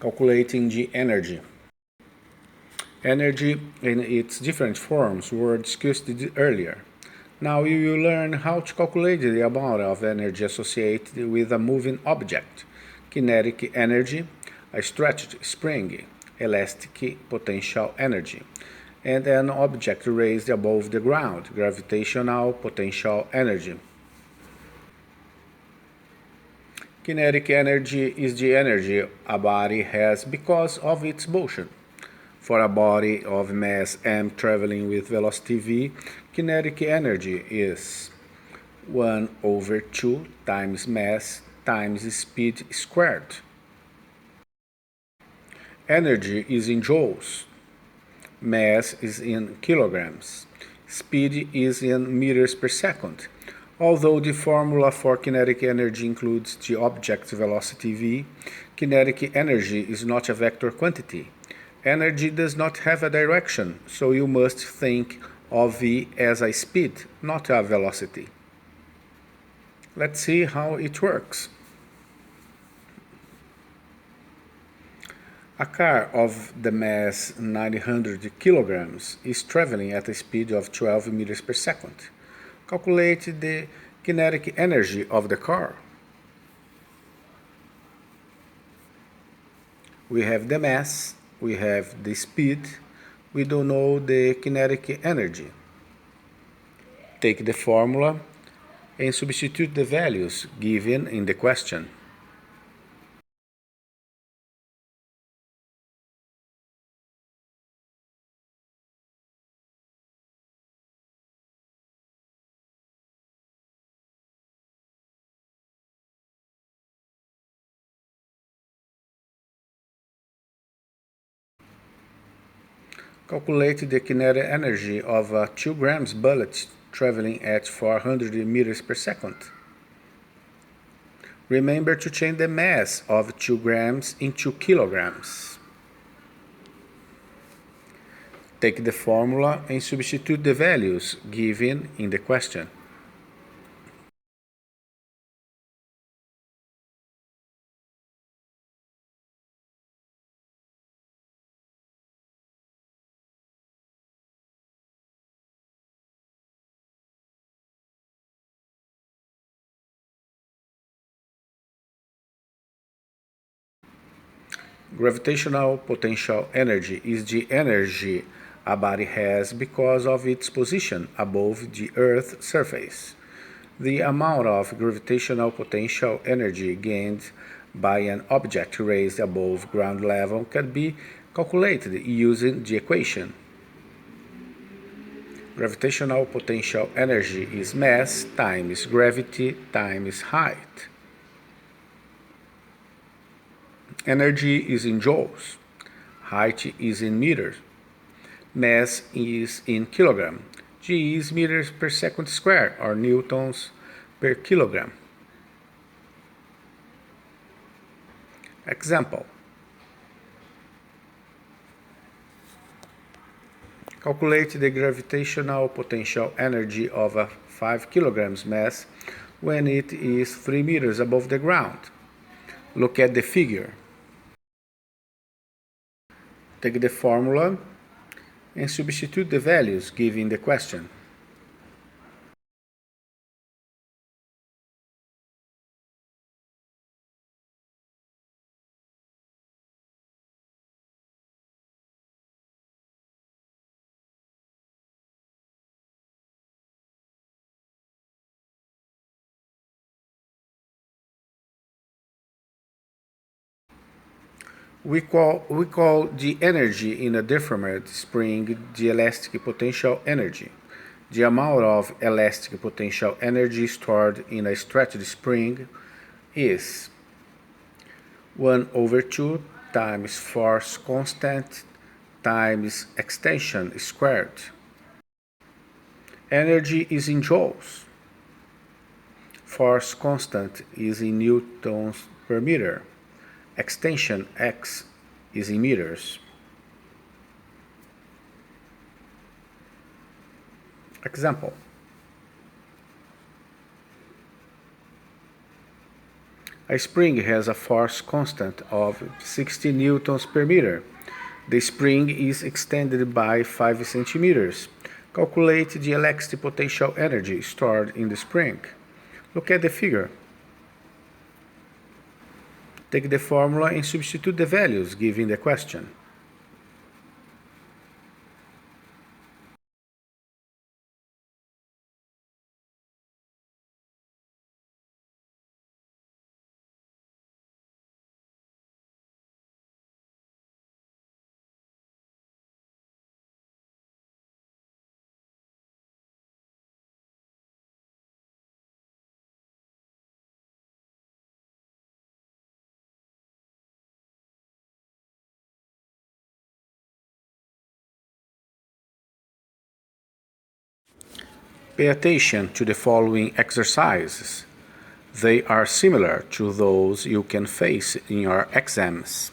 Calculating the energy. Energy in its different forms were discussed earlier. Now you will learn how to calculate the amount of energy associated with a moving object: kinetic energy, a stretched spring, elastic potential energy, and an object raised above the ground, gravitational potential energy. Kinetic energy is the energy a body has because of its motion. For a body of mass m traveling with velocity v, kinetic energy is 1 over 2 times mass times speed squared. Energy is in joules. Mass is in kilograms. Speed is in meters per second. Although the formula for kinetic energy includes the object's velocity v, kinetic energy is not a vector quantity. Energy does not have a direction, so you must think of v as a speed, not a velocity. Let's see how it works. A car of the mass 900 kilograms is traveling at a speed of 12 meters per second. Calculate the kinetic energy of the car. We have the mass, we have the speed, we don't know the kinetic energy. Take the formula and substitute the values given in the question. Calculate the kinetic energy of a 2 grams bullet traveling at 400 meters per second. Remember to change the mass of 2 grams into kilograms. Take the formula and substitute the values given in the question. Gravitational potential energy is the energy a body has because of its position above the Earth's surface. The amount of gravitational potential energy gained by an object raised above ground level can be calculated using the equation. Gravitational potential energy is mass times gravity times height. Energy is in joules. Height is in meters. Mass is in kilogram. G is meters per second squared, or newtons per kilogram. Example. Calculate the gravitational potential energy of a 5 kilograms mass when it is 3 meters above the ground. Look at the figure. Take the formula and substitute the values given in the question. We call the energy in a deformed spring the elastic potential energy. The amount of elastic potential energy stored in a stretched spring is 1 over 2 times force constant times extension squared. Energy is in joules. Force constant is in newtons per meter. Extension x is in meters. Example. A spring has a force constant of 60 newtons per meter. The spring is extended by 5 centimeters. Calculate the electric potential energy stored in the spring. Look at the figure. Take the formula and substitute the values given the question. Pay attention to the following exercises. They are similar to those you can face in your exams.